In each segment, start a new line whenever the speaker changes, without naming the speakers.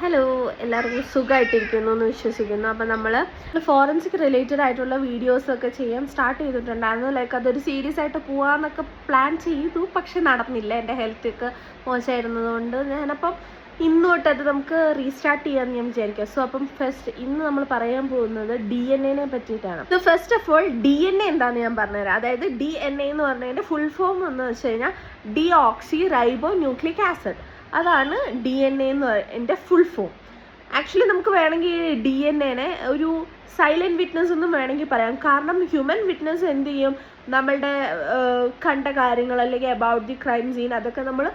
Hello, എല്ലാവർക്കും സുഖമായിട്ടിരിക്കുന്നു എന്ന് വിശ്വസിക്കുന്നു. അപ്പം നമ്മൾ ഫോറൻസിക് റിലേറ്റഡ് ആയിട്ടുള്ള വീഡിയോസൊക്കെ ചെയ്യാൻ സ്റ്റാർട്ട് ചെയ്തിട്ടുണ്ടായിരുന്നു. ലൈക്ക് അതൊരു സീരീസ് ആയിട്ട് പോകാമെന്നൊക്കെ പ്ലാൻ ചെയ്തു, പക്ഷെ നടന്നില്ല. എൻ്റെ ഹെൽത്തൊക്കെ മോശമായിരുന്നതുകൊണ്ട് ഞാനപ്പം ഇന്ന് തൊട്ട് അത് നമുക്ക് റീസ്റ്റാർട്ട് ചെയ്യാമെന്ന് ഞാൻ വിചാരിക്കുക. സോ അപ്പം ഇന്ന് നമ്മൾ പറയാൻ പോകുന്നത് DNA പറ്റിയിട്ടാണ്. So first of all DNA എന്താണെന്ന് ഞാൻ പറഞ്ഞുതരാം. അതായത് DNA എന്ന് പറഞ്ഞതിൻ്റെ ഫുൾ ഫോം എന്ന് വെച്ച് കഴിഞ്ഞാൽ ഡീഓക്സി റൈബോ ന്യൂക്ലിക് ആസിഡ്. അതാണ് DNA എന്ന് എൻ്റെ ഫുൾ ഫോം. ആക്ച്വലി നമുക്ക് വേണമെങ്കിൽ DNA ഒരു സൈലൻറ്റ് വിറ്റ്നസ് എന്നും വേണമെങ്കിൽ പറയാം. കാരണം ഹ്യൂമൻ വിറ്റ്നസ് എന്ത് ചെയ്യും, നമ്മളുടെ കണ്ട കാര്യങ്ങൾ അല്ലെങ്കിൽ അബൌട്ട് ദി ക്രൈം സീൻ അതൊക്കെ നമ്മൾ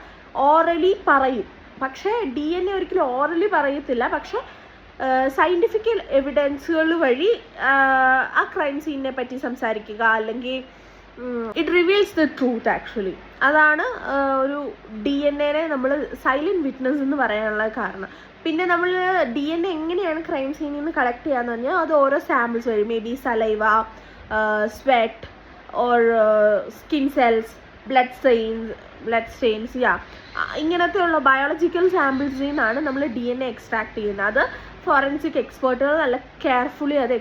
ഓറലി പറയും. പക്ഷേ DNA ഒരിക്കലും ഓറലി പറയത്തില്ല. പക്ഷേ സയൻറ്റിഫിക്കൽ എവിഡൻസുകൾ വഴി ആ ക്രൈം സീനിനെ പറ്റി സംസാരിക്കുക, അല്ലെങ്കിൽ it reveals the truth. Actually അതാണ് ഒരു DNA നമ്മൾ സൈലൻറ്റ് വിറ്റ്നസ് എന്ന് പറയാനുള്ള കാരണം. പിന്നെ നമ്മൾ DNA എങ്ങനെയാണ് ക്രൈം സീനിൽ നിന്ന് കളക്ട് ചെയ്യാന്ന് പറഞ്ഞാൽ അത് ഓരോ സാമ്പിൾസ് വഴി, may be saliva, sweat or skin cells, blood Staines ഇങ്ങനത്തെ ഉള്ള ബയോളജിക്കൽ സാമ്പിൾസിൽ നിന്നാണ് നമ്മൾ DNA എക്സ്ട്രാക്ട് ചെയ്യുന്നത്. അത് ഫോറൻസിക് എക്സ്പേർട്ടുകൾ നല്ല കെയർഫുള്ളി അത്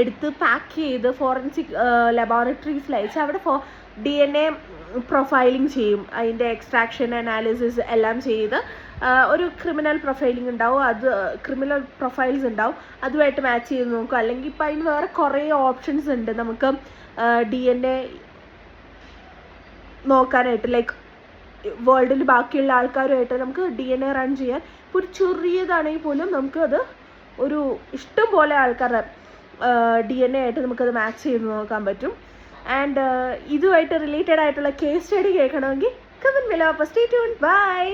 എടുത്ത് പാക്ക് ചെയ്ത് ഫോറൻസിക് ലബോറട്ടറീസിൽ അയച്ച് അവിടെ DNA പ്രൊഫൈലിംഗ് ചെയ്യും. അതിൻ്റെ എക്സ്ട്രാക്ഷൻ അനാലിസിസ് എല്ലാം ചെയ്ത് ഒരു ക്രിമിനൽ പ്രൊഫൈലിംഗ് ഉണ്ടാവും, അത് ക്രിമിനൽ പ്രൊഫൈൽസ് ഉണ്ടാവും, അതുമായിട്ട് മാച്ച് ചെയ്ത് നോക്കും. അല്ലെങ്കിൽ ഇപ്പം അതിന് വേറെ കുറേ ഓപ്ഷൻസ് ഉണ്ട് നമുക്ക് DNA നോക്കാനായിട്ട്. ലൈക്ക് വേൾഡിൽ ബാക്കിയുള്ള ആൾക്കാരുമായിട്ട് നമുക്ക് DNA റൺ ചെയ്യാൻ ഇപ്പോൾ ഒരു ചെറിയതാണെങ്കിൽ പോലും നമുക്ക് അത് ഒരു ഇഷ്ടം പോലെ ആൾക്കാരുടെ DNA ആയിട്ട് നമുക്കത് മാച്ച് ചെയ്ത് നോക്കാൻ പറ്റും. ആൻഡ് ഇതുമായിട്ട് റിലേറ്റഡ് ആയിട്ടുള്ള കേസ് സ്റ്റഡി കേൾക്കണമെങ്കിൽ കമൻറ്റ് ബിലോ. അപ്പോൾ സ്റ്റേ ട്യൂൺഡ്. ബൈ.